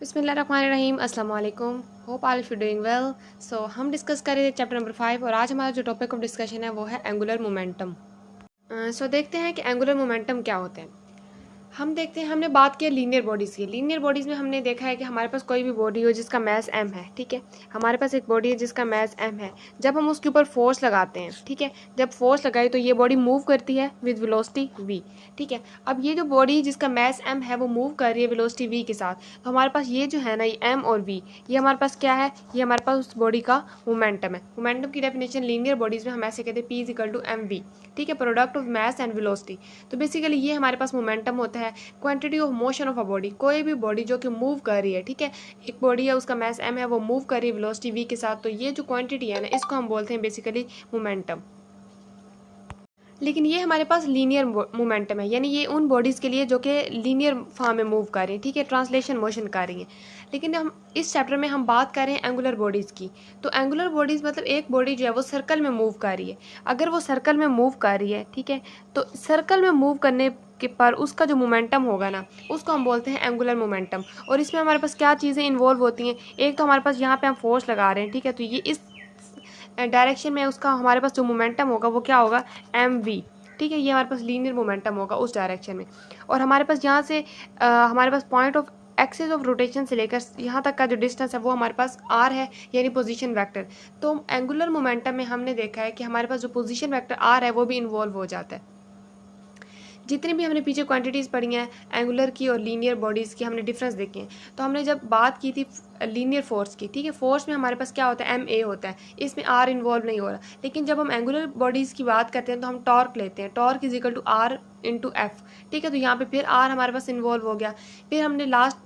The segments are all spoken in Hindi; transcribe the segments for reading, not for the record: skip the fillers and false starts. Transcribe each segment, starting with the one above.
बिस्मिल्लाहिर्रहमानिर्रहीम, अस्सलाम वालेकुम। Hope all of you doing well. So हम डिस्कस कर रहे थे चैप्टर नंबर 5 और आज हमारा जो टॉपिक ऑफ डिस्कशन है वो है एंगुलर मोमेंटम। सो देखते हैं कि एंगुलर मोमेंटम क्या होते हैं। हम देखते हैं, हमने बात की लीनियर बॉडीज़ की। लीनियर बॉडीज़ में हमने देखा है कि हमारे पास कोई भी बॉडी हो जिसका मास m है, ठीक है। हमारे पास एक बॉडी है जिसका मास m है। जब हम उसके ऊपर फोर्स लगाते हैं, ठीक है, जब फोर्स लगाए तो ये बॉडी मूव करती है विद वेलोसिटी v, ठीक है। अब ये जो बॉडी जिसका मास m है वो मूव कर रही है वेलोसिटी v के साथ, तो हमारे पास ये जो है ना, ये m और v, ये हमारे पास क्या है, ये हमारे पास उस बॉडी का मोमेंटम है। मोमेंटम की डेफिनेशन लीनियर बॉडीज़ में हम ऐसे कहते हैं p is equal to mv, ठीक है, product of mass and velocity. तो बेसिकली ये हमारे पास मोमेंटम होता है quantity of motion of a body. कोई भी बॉडी जो कि मूव कर रही है, ठीक है, एक बॉडी है उसका मास m है, वो मूव कर रही है वेलोसिटी v के साथ, तो ये जो क्वांटिटी है ना, इसको हम बोलते हैं बेसिकली मोमेंटम। लेकिन ये हमारे पास लीनियर मोमेंटम है, यानी ये उन बॉडीज़ के लिए जो कि लीनियर फॉर्म में मूव कर रही हैं, ठीक है, ट्रांसलेशन मोशन कर रही हैं। लेकिन हम इस चैप्टर में हम बात कर रहे हैं एंगुलर बॉडीज़ की। तो एंगुलर बॉडीज़ मतलब एक बॉडी जो है वो सर्कल में मूव कर रही है। अगर वो सर्कल में मूव कर रही है, ठीक है, तो सर्कल में मूव करने के पर उसका जो मोमेंटम होगा ना, उसको हम बोलते हैं एंगुलर मोमेंटम। और इसमें हमारे पास क्या चीज़ें इन्वॉल्व होती हैं। एक तो हमारे पास यहाँ पे हम फोर्स लगा रहे हैं, ठीक है, तो ये इस डायरेक्शन में उसका हमारे पास जो मोमेंटम होगा वो क्या होगा, mv, ठीक है। ये हमारे पास लीनियर मोमेंटम होगा उस डायरेक्शन में। और हमारे पास यहाँ से हमारे पास point of axis of rotation से लेकर यहाँ तक का जो डिस्टेंस है वो हमारे पास r है, यानी पोजीशन वेक्टर। तो एंगुलर मोमेंटम में हमने देखा है कि हमारे पास जो पोजीशन वेक्टर r है वो भी इन्वॉल्व हो जाता है। जितनी भी हमने पीछे क्वांटिटीज़ पढ़ी हैं एंगुलर की और लीनियर बॉडीज़ की, हमने डिफरेंस देखे हैं। तो हमने जब बात की थी लीनियर फोर्स की, ठीक है, फोर्स में हमारे पास क्या होता है, ma होता है, इसमें r इन्वॉल्व नहीं हो रहा। लेकिन जब हम एंगुलर बॉडीज़ की बात करते हैं तो हम टॉर्क लेते हैं, torque is equal to r into F, ठीक है। तो यहाँ पे फिर r हमारे पास इन्वॉल्व हो गया। फिर हमने लास्ट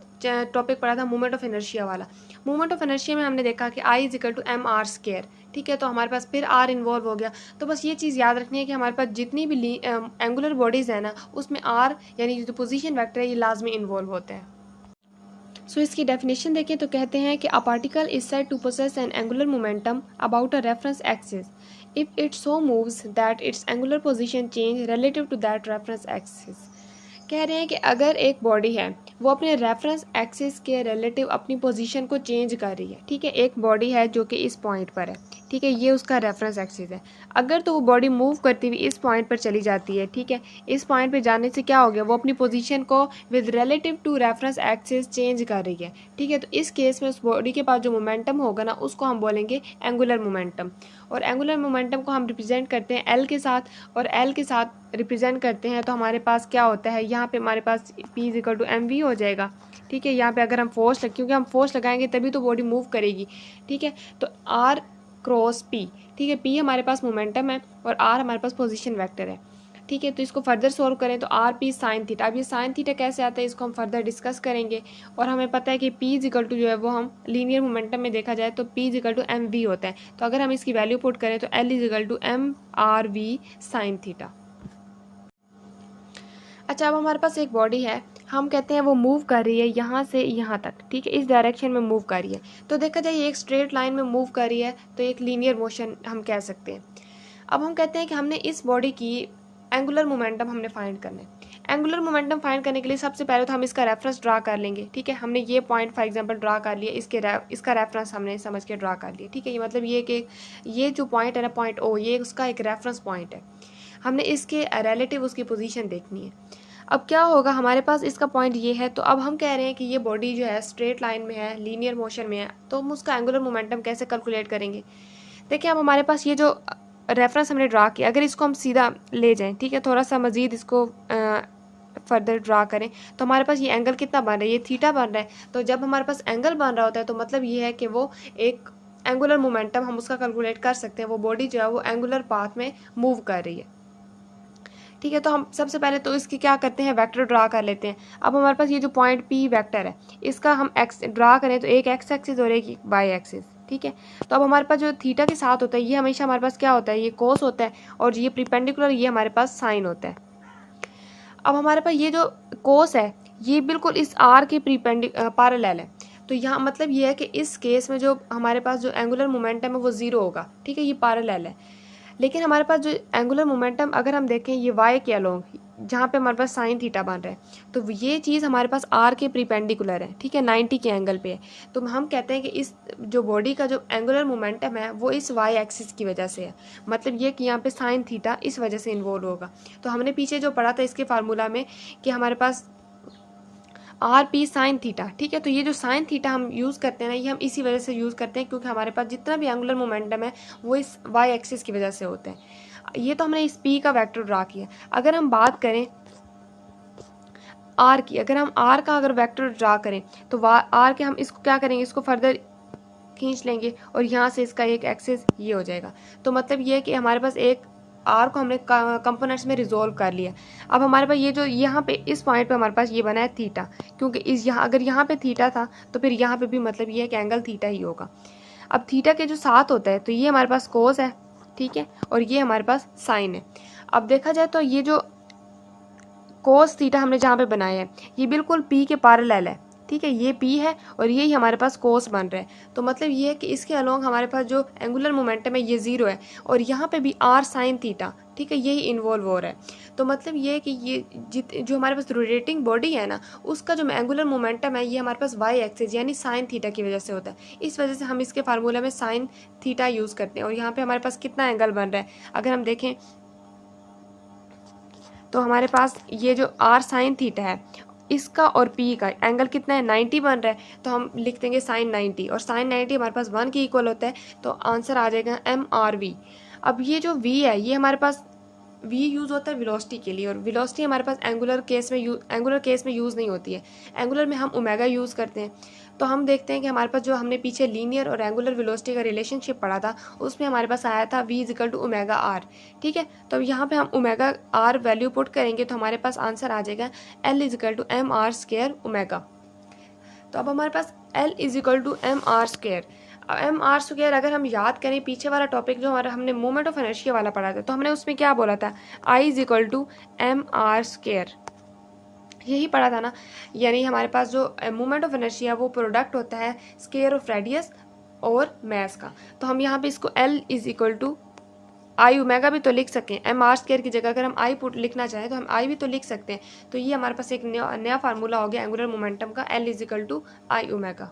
टॉपिक पढ़ा था मोमेंट ऑफ इनर्शिया वाला। मोमेंट ऑफ इनर्शिया में हमने देखा कि I is equal to M R square, ठीक है। तो हमारे पास फिर r इन्वॉल्व हो गया। तो बस ये चीज़ याद रखनी है कि हमारे पास जितनी भी एंगुलर बॉडीज़ है ना, उसमें r यानी जो पोजीशन वेक्टर है ये लाजमी इन्वॉल्व होता है। सो इसकी डेफिनेशन देखें तो कहते हैं कि a particle is said to possess an angular momentum about a reference axis if it so moves that its angular position change relative to that reference axis. कह रहे हैं कि अगर एक बॉडी है वो अपने रेफरेंस एक्सिस के रिलेटिव अपनी पोजीशन को चेंज कर रही है, ठीक है, एक बॉडी है जो कि इस पॉइंट पर है, ठीक है, ये उसका रेफरेंस एक्सिस है। अगर तो वो बॉडी मूव करती हुई इस पॉइंट पर चली जाती है, ठीक है, इस पॉइंट पर जाने से क्या हो गया, वो अपनी पोजीशन को with relative to reference axis change कर रही है, ठीक है। तो इस केस में उस बॉडी के पास जो मोमेंटम होगा ना, उसको हम बोलेंगे एंगुलर मोमेंटम। और एंगुलर मोमेंटम को हम रिप्रेजेंट करते हैं एल के साथ, और एल के साथ रिप्रेजेंट करते हैं तो हमारे पास क्या होता है, यहाँ पे हमारे पास P is equal to mv हो जाएगा, ठीक है। यहाँ पे अगर हम फोर्स क्योंकि हम फोर्स लगाएंगे तभी तो बॉडी मूव करेगी, ठीक है। तो r क्रॉस p, ठीक है, p हमारे पास मोमेंटम है और r हमारे पास पोजीशन वेक्टर है, ठीक है। तो इसको फर्दर सॉल्व करें तो आर पी साइन थीटा। अब ये साइन थीटा कैसे आता है इसको हम फर्दर डिस्कस करेंगे। और हमें पता है कि पी इज इक्वल टू जो है वो हम लीनियर मोमेंटम में देखा जाए तो P is equal to M V होता है। तो अगर हम इसकी वैल्यू पुट करें तो L is equal to M R V sine theta. अच्छा, अब हमारे पास एक बॉडी है, हम कहते हैं वो मूव कर रही है यहाँ से यहाँ तक, ठीक है, इस डायरेक्शन में मूव कर रही है। तो देखा जाए एक स्ट्रेट लाइन में मूव कर रही है तो एक लीनियर मोशन हम कह सकते हैं। अब हम कहते हैं कि हमने इस बॉडी की एंगुलर मोमेंटम हमने फाइंड करना है। एंगुलर मोमेंटम फाइंड करने के लिए सबसे पहले तो हम इसका रेफरेंस ड्रा कर लेंगे, ठीक है। हमने ये पॉइंट फॉर एग्जांपल ड्रा कर लिया, इसका रेफरेंस हमने समझ के ड्रा कर लिया, ठीक है। ये मतलब ये कि ये जो पॉइंट है ना, पॉइंट ओ, ये उसका एक रेफरेंस पॉइंट है। हमने इसके रिलेटिव उसकी पोजीशन देखनी है। अब क्या होगा, हमारे पास इसका पॉइंट ये है, तो अब हम कह रहे हैं कि ये बॉडी जो है स्ट्रेट लाइन में है, लीनियर मोशन में है, तो हम उसका एंगुलर मोमेंटम कैसे कैलकुलेट करेंगे। देखिए, अब हमारे पास ये जो रेफरेंस हमने ड्रा किया, अगर इसको हम सीधा ले जाएं, ठीक है, थोड़ा सा मज़ीद इसको फर्दर ड्रा करें तो हमारे पास ये एंगल कितना बन रहा है, ये थीटा बन रहा है। तो जब हमारे पास एंगल बन रहा होता है तो मतलब ये है कि वो एक एंगुलर मोमेंटम हम उसका कैलकुलेट कर सकते हैं। वो बॉडी जो है वो एंगुलर पाथ में मूव कर रही है, ठीक है। तो हम सबसे पहले तो इसकी क्या करते हैं, वेक्टर ड्रा कर लेते हैं। अब हमारे पास ये जो पॉइंट P वेक्टर है, इसका हम एक्स ड्रा करें तो एक एक्स एक्सिस और एक वाई एक्सिस, ठीक है। तो अब हमारे पास जो थीटा के साथ होता है ये हमेशा हमारे पास क्या होता है, ये कोस होता है, और ये परपेंडिकुलर ये हमारे पास साइन होता है। अब हमारे पास ये जो कोस है ये बिल्कुल इस आर के पैरेलल है। तो यहाँ मतलब ये है कि इस केस में जो हमारे पास जो एंगुलर मोमेंटम है वो ज़ीरो होगा, ठीक है, ये पैरेलल है। लेकिन हमारे पास जो एंगुलर मोमेंटम अगर हम देखें ये वाई के अलोंग, जहाँ पे हमारे पास साइन थीटा बन रहा है, तो ये चीज़ हमारे पास आर के प्रीपेंडिकुलर है, ठीक है, 90 के एंगल पे है। तो हम कहते हैं कि इस जो बॉडी का जो एंगुलर मोमेंटम है वो इस वाई एक्सिस की वजह से है, मतलब ये कि यहाँ पे साइन थीटा इस वजह से इन्वॉल्व होगा। तो हमने पीछे जो पढ़ा था इसके फार्मूला में कि हमारे पास आर पी साइन थीटा, ठीक है, तो ये जो साइन थीटा हम यूज़ करते हैं ना, ये हम इसी वजह से यूज़ करते हैं क्योंकि हमारे पास जितना भी एंगुलर मोमेंटम है वो इस वाई एक्सिस की वजह से होते हैं। ये तो हमने इस पी का वेक्टर ड्रा किया। अगर हम बात करें आर की, अगर हम आर का अगर वेक्टर ड्रा करें तो आर के हम इसको क्या करेंगे, इसको फर्दर खींच लेंगे और यहाँ से इसका एक एक्सिस ये हो जाएगा। तो मतलब ये है कि हमारे पास एक आर को हमने कंपोनेंट्स में रिजोल्व कर लिया। अब हमारे पास ये जो यहाँ पे इस पॉइंट पे हमारे पास ये बना है थीटा, क्योंकि इस यहाँ अगर यहाँ पे थीटा था तो फिर यहाँ पे भी मतलब ये है कि एंगल थीटा ही होगा। अब थीटा के जो साथ होता है तो ये हमारे पास कोस है, ठीक है, और ये हमारे पास साइन है। अब देखा जाए तो ये जो कोस थीटा हमने जहाँ पे बनाया है ये बिल्कुल पी के पैरेलल है, ठीक है, ये पी है और यही हमारे पास कोस बन रहा है। तो मतलब ये है कि इसके अलोंग हमारे पास जो एंगुलर मोमेंटम है ये ज़ीरो है और यहाँ पे भी आर साइन थीटा, ठीक है, यही इन्वॉल्व हो रहा है। तो मतलब ये है कि ये जो हमारे पास रोटेटिंग बॉडी है ना, उसका जो एंगुलर मोमेंटम है ये हमारे पास वाई एक्सिस यानी साइन थीटा की वजह से होता है। इस वजह से हम इसके फार्मूला में साइन थीटा यूज़ करते हैं। और यहाँ पर हमारे पास कितना एंगल बन रहा है अगर हम देखें तो हमारे पास ये जो आर साइन थीटा है इसका और पी का एंगल कितना है, 90 बन रहा है। तो हम लिख देंगे साइन 90 और साइन 90 हमारे पास 1 के इक्वल होता है, तो आंसर आ जाएगा MRV। अब ये जो V है ये हमारे पास V यूज़ होता है वेलोसिटी के लिए और वेलोसिटी हमारे पास एंगुलर केस में यूज़ नहीं होती है। एंगुलर में हम ओमेगा यूज़ करते हैं। तो हम देखते हैं कि हमारे पास जो हमने पीछे लीनियर और एंगुलर वेलोसिटी का रिलेशनशिप पढ़ा था उसमें हमारे पास आया था V is equal to omega R, ठीक है। तो अब यहाँ पे हम ओमेगा आर वैल्यू पुट करेंगे तो हमारे पास आंसर आ जाएगा L is equal to M R square omega. तो अब हमारे पास L is equal to M R square, M R square अगर हम याद करें पीछे वाला टॉपिक जो हमारा हमने मोमेंट ऑफ इनर्शिया वाला पढ़ा था तो हमने उसमें क्या बोला था, I is equal to M R square, यही पढ़ा था ना। यानी हमारे पास जो मोमेंट ऑफ इनर्शिया वो प्रोडक्ट होता है स्क्वायर ऑफ रेडियस और मास का। तो हम यहाँ पे इसको L is equal to I omega भी तो लिख सकें, एम आर स्क्वायर की जगह अगर हम आई पुट लिखना चाहें तो हम आई भी तो लिख सकते हैं। तो ये हमारे पास एक नया फार्मूला हो गया एंगुलर मोमेंटम का, L is equal to I omega.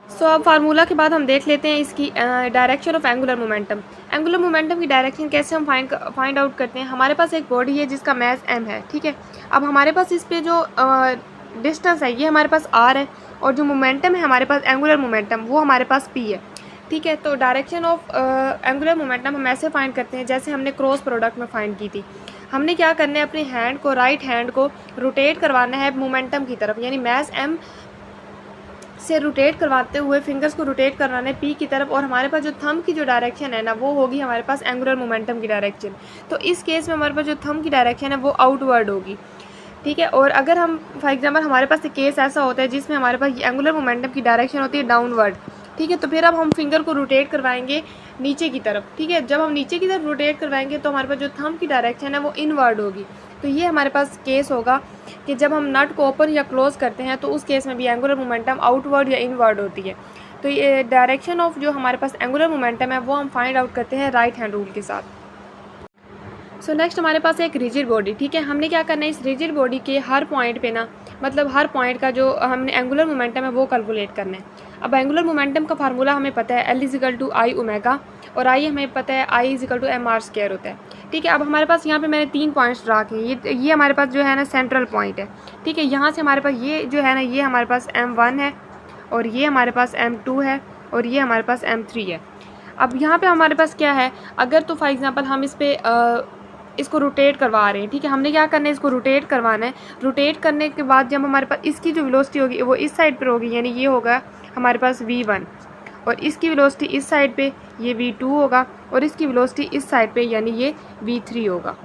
So अब फार्मूला के बाद हम देख लेते हैं इसकी direction of angular momentum. Angular momentum की डायरेक्शन कैसे हम फाइंड आउट करते हैं। हमारे पास एक बॉडी है जिसका मास m है, ठीक है। अब हमारे पास इस पे जो डिस्टेंस है ये हमारे पास r है और जो मोमेंटम है हमारे पास एंगुलर मोमेंटम वो हमारे पास p है, ठीक है। तो डायरेक्शन ऑफ एंगुलर मोमेंटम हम ऐसे फाइंड करते हैं जैसे हमने क्रॉस प्रोडक्ट में फाइंड की थी। हमने क्या करना है, अपने हैंड को राइट हैंड को रोटेट करवाना है मोमेंटम की तरफ, यानी मास m से रोटेट करवाते हुए फिंगर्स को रोटेट करवाना है पी की तरफ और हमारे पास जो थंब की जो डायरेक्शन है ना वो होगी हमारे पास एंगुलर मोमेंटम की डायरेक्शन। तो इस केस में हमारे पास जो थंब की डायरेक्शन है वो आउटवर्ड होगी, ठीक है। और अगर हम फॉर एग्जांपल हमारे पास एक केस ऐसा होता है जिसमें हमारे पास एंगुलर मोमेंटम की डायरेक्शन होती है डाउनवर्ड, ठीक है। तो फिर अब हम फिंगर को रोटेट करवाएंगे नीचे की तरफ, ठीक है। जब हम नीचे की तरफ रोटेट करवाएंगे तो हमारे पास जो थंब की डायरेक्शन है वो इनवर्ड होगी। तो ये हमारे पास केस होगा कि जब हम नट को ओपन या क्लोज करते हैं तो उस केस में भी एंगुलर मोमेंटम आउटवर्ड या इनवर्ड होती है। तो ये डायरेक्शन ऑफ जो हमारे पास एंगुलर मोमेंटम है वो हम फाइंड आउट करते हैं राइट हैंड रूल के साथ। सो नेक्स्ट हमारे पास एक रिजिड बॉडी, ठीक है। हमने क्या करना है, इस रिजिड बॉडी के हर पॉइंट पे ना, मतलब हर पॉइंट का जो हमने एंगुलर मोमेंटम है वो कैलकुलेट करना है। अब एंगुलर मोमेंटम का फार्मूला हमें पता है L is equal to I omega और I हमें पता है I is equal to M R square होता है, ठीक है। अब हमारे पास यहाँ पे मैंने 3 पॉइंट्स ड्रा किए। ये हमारे पास जो है ना सेंट्रल पॉइंट है, ठीक है। यहाँ से हमारे पास ये जो है ना ये हमारे पास M1 है और ये हमारे पास M2 है और ये हमारे पास M3 है। अब यहाँ पे हमारे पास क्या है, अगर तो फॉर एग्जांपल हम इस पर इसको रोटेट करवा रहे हैं, ठीक है। हमने क्या करना है, इसको रोटेट करवाना है। रोटेट करने के बाद जब हमारे पास इसकी जो वेलोसिटी होगी वो इस साइड पर होगी, यानी ये होगा हमारे पास V1 और इसकी वेलोसिटी इस साइड पे ये V2 होगा और इसकी वेलोसिटी इस साइड पे यानी ये V3 होगा।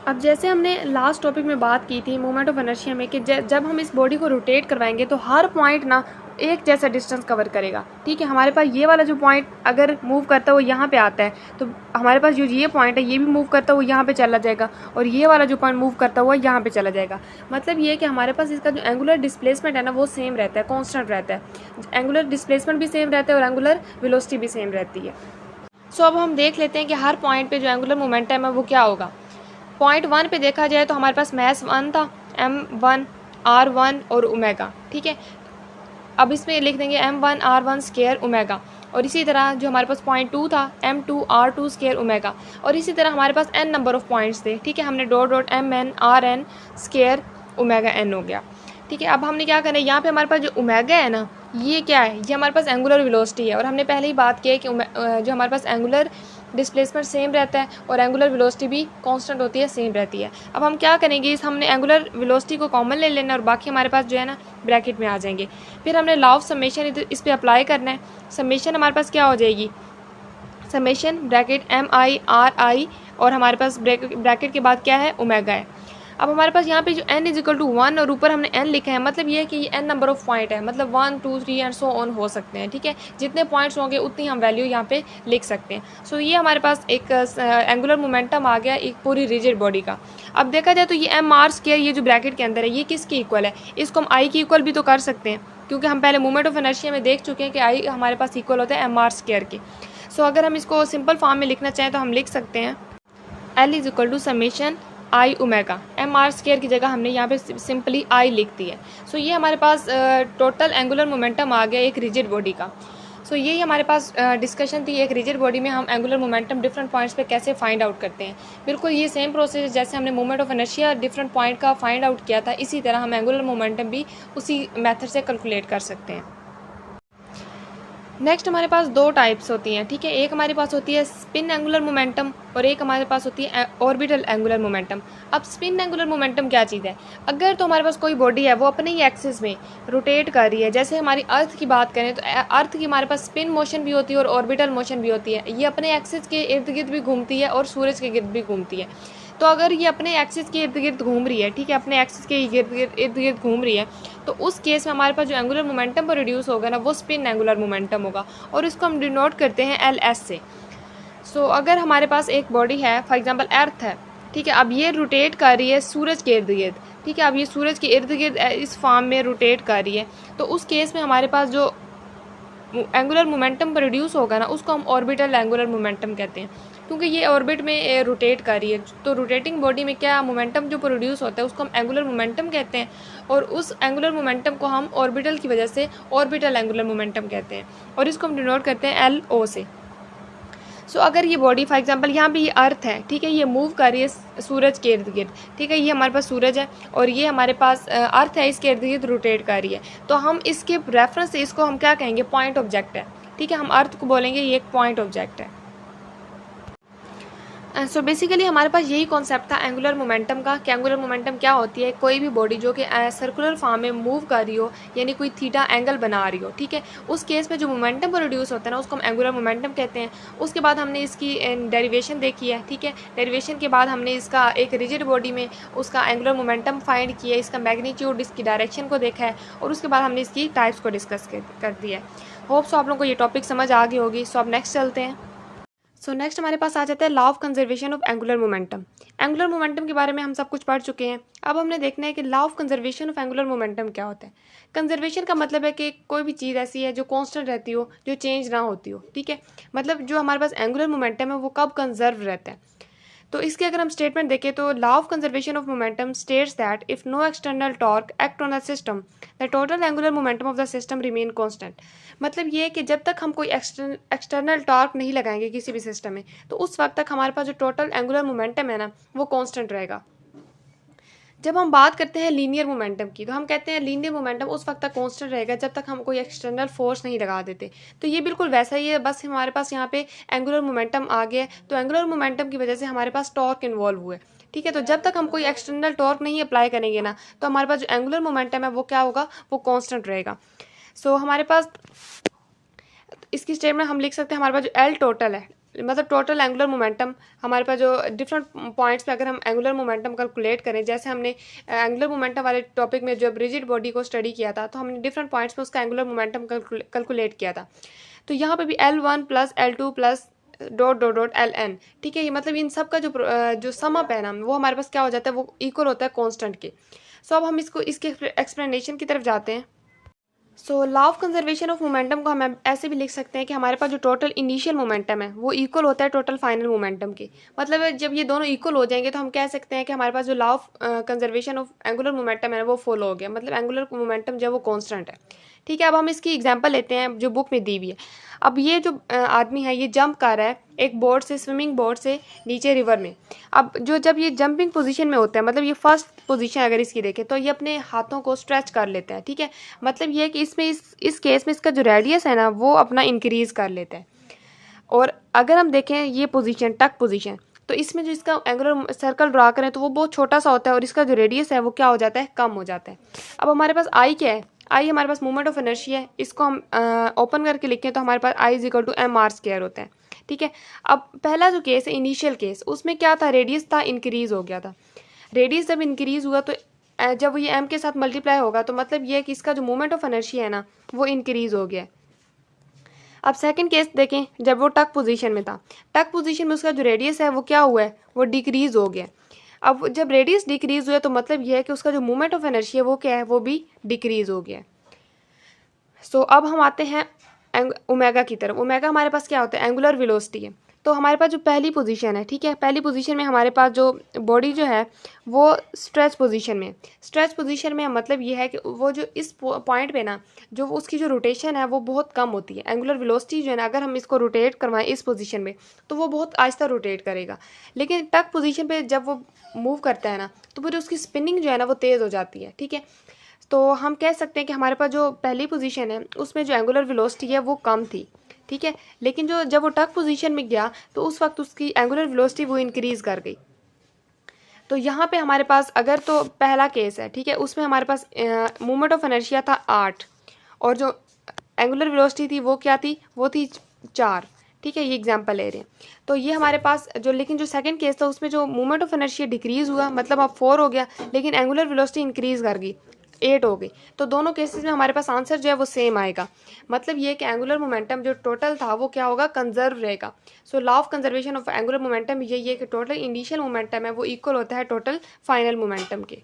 अब जैसे हमने लास्ट टॉपिक में बात की थी मोमेंट ऑफ इनर्शिया में कि जब हम इस बॉडी को रोटेट करवाएंगे तो हर पॉइंट ना एक जैसा डिस्टेंस कवर करेगा, ठीक है। हमारे पास ये वाला जो पॉइंट अगर मूव करता है वो यहाँ पे आता है तो हमारे पास जो ये पॉइंट है ये भी मूव करता है वो यहाँ पे चला जाएगा और ये वाला जो पॉइंट मूव करता हुआ यहाँ पे चला जाएगा। मतलब ये है कि हमारे पास इसका जो एंगुलर डिस्प्लेसमेंट है ना वो सेम रहता है, कॉन्स्टेंट रहता है। एंगुलर डिस्प्लेसमेंट भी सेम रहता है और एंगुलर वेलोसिटी भी सेम रहती है। सो अब हम देख लेते हैं कि हर पॉइंट पे जो एंगुलर मोमेंटम है वो क्या होगा। पॉइंट 1 पे देखा जाए तो हमारे पास मैस 1 था, m1 r1 और ओमेगा, ठीक है। अब इसमें लिख देंगे m1 r1 स्केयर ओमेगा। और इसी तरह जो हमारे पास पॉइंट 2 था m2 r2 स्केयर ओमेगा। और इसी तरह हमारे पास n नंबर ऑफ पॉइंट्स थे, ठीक है। हमने dot dot mn rn square omega n हो गया, ठीक है। अब हमने क्या करना है, यहाँ पे हमारे पास जो ओमेगा है ना, ये क्या है, ये हमारे पास एंगुलर वेलोसिटी है। और हमने पहले ही बात की है कि जो हमारे पास एंगुलर डिस्प्लेसमेंट सेम रहता है और एंगुलर वेलोसिटी भी कांस्टेंट होती है, सेम रहती है। अब हम क्या करेंगे, इस हमने एंगुलर वेलोसिटी को कॉमन ले लेना और बाकी हमारे पास जो है ना ब्रैकेट में आ जाएंगे। फिर हमने लॉ ऑफ समेशन इस पर अप्लाई करना है। समेशन हमारे पास क्या हो जाएगी, समेशन ब्रैकेट MI RI और हमारे पास ब्रैकेट के बाद क्या है, ओमेगा है। अब हमारे पास यहाँ पे जो n इजिकल टू 1 और ऊपर हमने n लिखा है, मतलब ये है कि ये n नंबर ऑफ पॉइंट है, मतलब 1 2 3 एंड सो ऑन हो सकते हैं, ठीक है। जितने पॉइंट्स होंगे उतनी हम वैल्यू यहाँ पे लिख सकते हैं। सो ये हमारे पास एक एंगुलर मोमेंटम आ गया एक पूरी रिजिड बॉडी का। अब देखा जाए तो ये mr², ये जो ब्रैकेट के अंदर है, ये किसके इक्वल है, इसको हम आई की इक्वल भी तो कर सकते हैं, क्योंकि हम पहले मूवमेंट ऑफ इनर्शिया में देख चुके हैं कि आई हमारे पास इक्वल होता है mr² के। सो अगर हम इसको सिंपल फॉर्म में लिखना चाहें तो हम लिख सकते हैं L is equal to summation I omega. mr² की जगह हमने यहाँ पे सिंपली आई लिख दी है। सो ये हमारे पास टोटल एंगुलर मोमेंटम आ गया एक रिजिड बॉडी का। सो यही हमारे पास डिस्कशन थी, एक रिजिड बॉडी में हम एंगुलर मोमेंटम डिफरेंट पॉइंट्स पे कैसे फाइंड आउट करते हैं। बिल्कुल ये सेम प्रोसेस है जैसे हमने movement of inertia different point का फाइंड आउट किया था, इसी तरह हम एंगुलर मोमेंटम भी उसी मेथड से कैलकुलेट कर सकते हैं। नेक्स्ट हमारे पास दो टाइप्स होती हैं, ठीक है। एक हमारे पास होती है स्पिन एंगुलर मोमेंटम और एक हमारे पास होती है ऑर्बिटल एंगुलर मोमेंटम। अब स्पिन एंगुलर मोमेंटम क्या चीज़ है, अगर तो हमारे पास कोई बॉडी है वो अपने ही एक्सिस में रोटेट कर रही है, जैसे हमारी अर्थ की बात करें तो अर्थ की हमारे पास स्पिन मोशन भी होती है और ऑर्बिटल मोशन भी होती है। ये अपने एक्सिस के इर्द गिर्द भी घूमती है और सूरज के गिर्द भी घूमती है। तो अगर ये अपने एक्सिस के इर्द गिर्द घूम रही है, ठीक है, अपने एक्सिस के इर्द गिर्द घूम रही है, तो उस केस में हमारे पास जो एंगुलर मोमेंटम प्रोड्यूस होगा ना वो स्पिन एंगुलर मोमेंटम होगा और इसको हम डिनोट करते हैं LS से। सो अगर हमारे पास एक बॉडी है, फॉर एग्जांपल अर्थ है, ठीक है, अब ये रोटेट कर रही है सूरज के इर्द गिर्द, ठीक है, अब ये सूरज के इर्द गिर्द इस फॉर्म में रोटेट कर रही है, तो उस केस में हमारे पास जो एंगुलर मोमेंटम प्रोड्यूस होगा ना उसको हम ऑर्बिटल एंगुलर मोमेंटम कहते हैं, क्योंकि ये ऑर्बिट में रोटेट कर रही है। तो रोटेटिंग बॉडी में क्या मोमेंटम जो प्रोड्यूस होता है उसको हम एंगुलर मोमेंटम कहते हैं और उस एंगुलर मोमेंटम को हम ऑर्बिटल की वजह से ऑर्बिटल एंगुलर मोमेंटम कहते हैं और इसको हम डिनोट करते हैं LO से। सो अगर ये बॉडी फॉर एग्जांपल यहाँ पे ये अर्थ है, ठीक है, ये मूव कर रही है सूरज के इर्द गिर्द, ठीक है, ये हमारे पास सूरज है और ये हमारे पास अर्थ है, इसके इर्द गिर्द रोटेट कर रही है, तो हम इसके रेफरेंस से इसको हम क्या कहेंगे, पॉइंट ऑब्जेक्ट है, ठीक है, हम अर्थ को बोलेंगे ये एक पॉइंट ऑब्जेक्ट है। सो बेसिकली हमारे पास यही कॉन्सेप्ट था एंगुलर मोमेंटम का कि एंगुलर मोमेंटम क्या होती है, कोई भी बॉडी जो कि सर्कुलर फॉर्म में मूव कर रही हो यानी कोई थीटा एंगल बना रही हो, ठीक है, उस केस में जो मोमेंटम प्रोड्यूस होता है ना उसको हम एंगुलर मोमेंटम कहते हैं। उसके बाद हमने इसकी डेरिवेशन देखी है, ठीक है, डेरिवेशन के बाद हमने इसका एक रिजिड बॉडी में उसका एंगुलर मोमेंटम फाइंड किया, इसका मैग्नीट्यूड, इसकी डायरेक्शन को देखा है और उसके बाद हमने इसकी टाइप्स को डिस्कस कर दिया है। होप सो आप लोगों को ये टॉपिक समझ आ गई होगी। सो अब नेक्स्ट चलते हैं। सो नेक्स्ट हमारे पास आ जाता है law of conservation of angular momentum. Angular momentum के बारे में हम सब कुछ पढ़ चुके हैं, अब हमने देखना है कि law of conservation of angular momentum क्या होता है। कंजर्वेशन का मतलब है कि कोई भी चीज़ ऐसी है जो कांस्टेंट रहती हो, जो चेंज ना होती हो, ठीक है, मतलब जो हमारे पास एंगुलर मोमेंटम है वो कब कंजर्व रहता है। तो इसके अगर हम स्टेटमेंट देखें तो law of conservation of momentum states that if no external torque act on the system the total angular momentum of the system remain constant. मतलब ये है कि जब तक हम कोई एक्सटर्नल टॉर्क नहीं लगाएंगे किसी भी सिस्टम में तो उस वक्त तक हमारे पास जो टोटल एंगुलर मोमेंटम है ना वो कांस्टेंट रहेगा। जब हम बात करते हैं लीनियर मोमेंटम की तो हम कहते हैं लीनियर मोमेंटम उस वक्त तक कांस्टेंट रहेगा जब तक हम कोई एक्सटर्नल फोर्स नहीं लगा देते। तो ये बिल्कुल वैसा ही है, बस हमारे पास यहाँ पे एंगुलर मोमेंटम आ गया तो एंगुलर मोमेंटम की वजह से हमारे पास टॉर्क इन्वॉल्व हुए, ठीक है। तो जब तक हम कोई एक्सटर्नल टॉर्क नहीं अप्लाई करेंगे ना तो हमारे पास जो एंगुलर मोमेंटम है वो क्या होगा, वो कॉन्स्टेंट रहेगा। सो हमारे पास इसकी स्टेटमेंट हम लिख सकते हैं, हमारे पास जो L टोटल है मतलब टोटल एंगुलर मोमेंटम, हमारे पास जो डिफरेंट पॉइंट्स पे अगर हम एंगुलर मोमेंटम कैलकुलेट करें, जैसे हमने एंगुलर मोमेंटम वाले टॉपिक में जब रिजिड बॉडी को स्टडी किया था तो हमने डिफरेंट पॉइंट्स पे उसका एंगुलर मोमेंटम कैलकुलेट किया था। तो यहाँ पे भी L1 plus L2 plus dot dot dot LN, ठीक है, ये मतलब इन सब का जो सम अप है ना वो हमारे पास क्या हो जाता है, वो इक्वल होता है कॉन्स्टेंट के। सो अब हम इसके एक्सप्लेनेशन की तरफ जाते हैं। So law of conservation of momentum को हम ऐसे भी लिख सकते हैं कि हमारे पास जो टोटल इनिशियल मोमेंटम है वो इक्वल होता है टोटल फाइनल मोमेंटम के। मतलब जब ये दोनों इक्वल हो जाएंगे तो हम कह सकते हैं कि हमारे पास जो law of conservation of angular momentum है वो फॉलो हो गया, मतलब एंगुलर मोमेंटम जो है वो कॉन्स्टेंट है। ठीक है, अब हम इसकी एग्जाम्पल लेते हैं जो बुक में दी हुई है। अब ये जो आदमी है ये जंप कर रहा है एक बोर्ड से, स्विमिंग बोर्ड से नीचे रिवर में। अब जब ये जंपिंग पोजीशन में होता है, मतलब ये फर्स्ट पोजीशन अगर इसकी देखें तो ये अपने हाथों को स्ट्रेच कर लेता है। ठीक है, मतलब ये है कि इसमें इस केस में इसका जो रेडियस है ना वो अपना इंक्रीज कर लेता है। और अगर हम देखें ये पोजीशन टक पोजीशन, तो इसमें जो इसका एंगुलर सर्कल ड्रा करें तो वो बहुत छोटा सा होता है और इसका जो रेडियस है वो क्या हो जाता है, कम हो जाता है। अब हमारे पास आई क्या है, आई हमारे पास मूवमेंट ऑफ इनर्शिया है। इसको हम ओपन करके लिखें तो हमारे पास I is equal to M R square होता है। ठीक है, अब पहला जो केस है इनिशियल केस, उसमें क्या था, रेडियस था इंक्रीज हो गया था। रेडियस जब इंक्रीज हुआ तो जब ये एम के साथ मल्टीप्लाई होगा तो मतलब ये है कि इसका जो मूवमेंट ऑफ इनर्शिया है ना वो इंक्रीज हो गया है। अब सेकंड केस देखें, जब वो टक पोजीशन में था, टक पोजीशन में उसका जो रेडियस है वो क्या हुआ है, वो डिक्रीज हो गया। अब जब रेडियस डिक्रीज हुआ तो मतलब ये है कि उसका जो मूवमेंट ऑफ इनर्शिया वो क्या है, वो भी डिक्रीज हो गया। सो अब हम आते हैं ओमेगा की तरफ। ओमेगा हमारे पास क्या होता है, एंगुलर वेलोसिटी है। तो हमारे पास जो पहली पोजीशन है, ठीक है, पहली पोजीशन में हमारे पास जो बॉडी जो है वो स्ट्रेच पोजीशन में, स्ट्रेच पोजीशन में मतलब ये है कि वो जो इस पॉइंट पे ना जो उसकी जो रोटेशन है वो बहुत कम होती है। एंगुलर वेलोसिटी जो है ना अगर हम इसको रोटेट करवाएं इस पोजीशन में तो वो बहुत आहिस्ता रोटेट करेगा, लेकिन टक पोजीशन पे जब वो मूव करता है ना तो फिर उसकी स्पिनिंग जो है ना वो तेज़ हो जाती है। ठीक है, तो हम कह सकते हैं कि हमारे पास जो पहली पोजीशन है उसमें जो एंगुलर वेलोसिटी है वो कम थी। ठीक है, लेकिन जब वो टक पोजीशन में गया तो उस वक्त उसकी एंगुलर वेलोसिटी वो इंक्रीज कर गई। तो यहाँ पे हमारे पास अगर तो पहला केस है, ठीक है, उसमें हमारे पास मूवमेंट ऑफ इनर्शिया था 8 और जो एंगुलर वेलोसिटी थी वो क्या थी, वो थी 4। ठीक है, ये एग्जांपल ले रहे हैं। तो ये हमारे पास लेकिन जो सेकंड केस था उसमें जो मूवमेंट ऑफ इनर्शिया डिक्रीज हुआ, मतलब अब 4 हो गया, लेकिन एंगुलर वेलोसिटी इंक्रीज कर गई, 8 हो गई। तो दोनों केसेस में हमारे पास आंसर जो है वो सेम आएगा। मतलब ये कि एंगुलर मोमेंटम जो टोटल था वो क्या होगा, कंजर्व रहेगा। So law of conservation of angular momentum ये है कि टोटल इनिशियल मोमेंटम है वो इक्वल होता है टोटल फाइनल मोमेंटम के।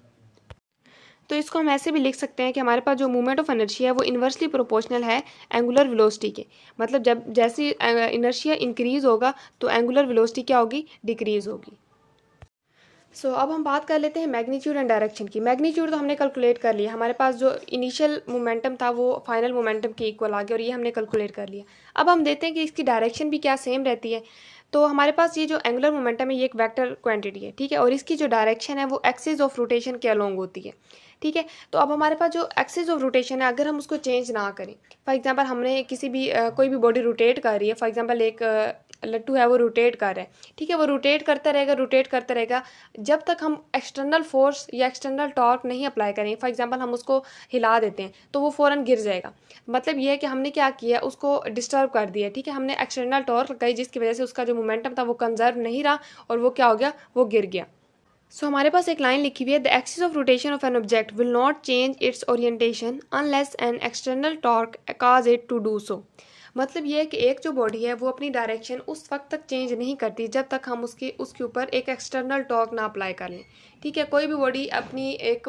तो इसको हम ऐसे भी लिख सकते हैं कि हमारे पास जो मूवमेंट ऑफ इनर्शिया है वो इन्वर्सली प्रोपोर्शनल है एंगुलर वेलोसिटी के। मतलब जब जैसे इनर्शिया इंक्रीज होगा तो एंगुलर वेलोसिटी क्या होगी, डिक्रीज होगी। अब हम बात कर लेते हैं मैग्नीट्यूड एंड डायरेक्शन की। मैग्नीट्यूड तो हमने कैलकुलेट कर लिया, हमारे पास जो इनिशियल मोमेंटम था वो फाइनल मोमेंटम के इक्वल आ गया और ये हमने कैलकुलेट कर लिया। अब हम देखते हैं कि इसकी डायरेक्शन भी क्या सेम रहती है। तो हमारे पास ये जो एंगुलर मोमेंटम है ये एक वेक्टर क्वांटिटी है। ठीक है, और इसकी जो डायरेक्शन है वो एक्सिस ऑफ रोटेशन के अलोंग होती है। ठीक है, तो अब हमारे पास जो एक्सिस ऑफ रोटेशन है अगर हम उसको चेंज ना करें, फॉर एग्जांपल हमने किसी भी कोई भी बॉडी रोटेट कर रही है, फॉर एग्जांपल एक लट्टू है वो रोटेट कर रहा है। ठीक है, वो रोटेट करता रहेगा, रोटेट करता रहेगा, जब तक हम एक्सटर्नल फोर्स या एक्सटर्नल टॉर्क नहीं अप्लाई करें, फॉर एग्जांपल हम उसको हिला देते हैं तो वो फ़ौरन गिर जाएगा। मतलब ये है कि हमने क्या किया, उसको डिस्टर्ब कर दिया। ठीक है, हमने एक्सटर्नल टॉर्क लगाई जिसकी वजह से उसका जो मोमेंटम था वो कंजर्व नहीं रहा और वो क्या हो गया, वो गिर गया। हमारे पास एक लाइन लिखी हुई है, the axis of rotation of an object will not change its orientation unless an external torque cause it to do so. मतलब ये है कि एक जो बॉडी है वो अपनी डायरेक्शन उस वक्त तक चेंज नहीं करती जब तक हम उसके ऊपर एक एक्सटर्नल टॉर्क ना अप्लाई कर लें। ठीक है, कोई भी बॉडी अपनी एक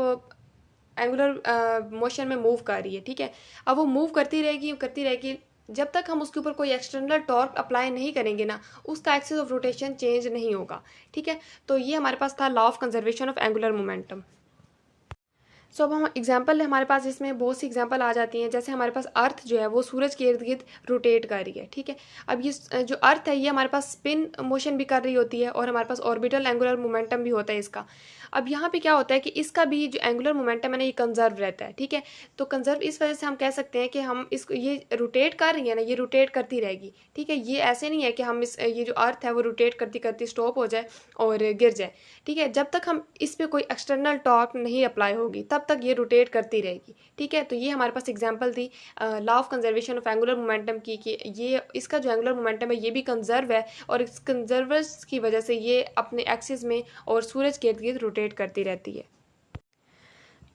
एंगुलर मोशन में मूव कर रही है। ठीक है, अब वो मूव करती रहेगी जब तक हम उसके ऊपर कोई एक्सटर्नल टॉर्क अप्लाई नहीं करेंगे ना उसका एक्सिस ऑफ रोटेशन चेंज नहीं होगा। ठीक है, तो ये हमारे पास था law of conservation of angular momentum. अब हम एग्जाम्पल, हमारे पास इसमें बहुत सी एग्जाम्पल आ जाती हैं। जैसे हमारे पास अर्थ जो है वो सूरज के इर्द गिर्द रोटेट कर रही है। ठीक है, अब ये जो अर्थ है ये हमारे पास स्पिन मोशन भी कर रही होती है और हमारे पास ऑर्बिटल एंगुलर मोमेंटम भी होता है इसका। अब यहाँ पे क्या होता है कि इसका भी जो एंगुलर मोमेंटम है ना ये कंजर्व रहता है। ठीक है, तो कंजर्व इस वजह से हम कह सकते हैं कि हम इसको, ये रोटेट कर रही है ना, ये रोटेट करती रहेगी। ठीक है, ये ऐसे नहीं है कि हम ये जो अर्थ है वो रोटेट करती करती स्टॉप हो जाए और गिर जाए। ठीक है, जब तक हम इस पर कोई एक्सटर्नल टॉर्क नहीं अप्लाई होगी तब तक ये रोटेट करती रहेगी। ठीक है, तो ये हमारे पास एग्जांपल थी law of conservation of angular momentum की कि ये इसका जो एंगुलर मोमेंटम है ये भी कंजर्व है और इस कंजर्वर्स की वजह से ये अपने एक्सिस में और सूरज के इर्द गिर्द रोटेट करती रहती है।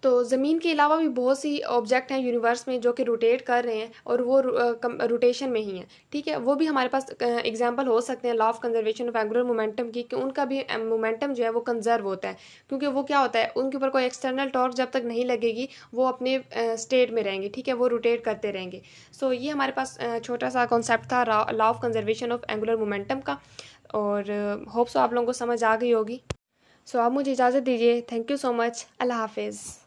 तो ज़मीन के अलावा भी बहुत सी ऑब्जेक्ट हैं यूनिवर्स में जो कि रोटेट कर रहे हैं और वो रोटेशन में ही हैं, ठीक है। वो भी हमारे पास एग्जांपल हो सकते हैं law of conservation of angular momentum की, कि उनका भी मोमेंटम जो है वो कंजर्व होता है, क्योंकि वो क्या होता है, उनके ऊपर कोई एक्सटर्नल टॉर्क जब तक नहीं लगेगी वो अपने स्टेट में रहेंगे, ठीक है, वो रोटेट करते रहेंगे। सो ये हमारे पास छोटा सा कॉन्सेप्ट था law of conservation of angular momentum का, और होप सो आप लोगों को समझ आ गई होगी। सो आप मुझे इजाज़त दीजिए। Thank you so much. Allah हाफिज़।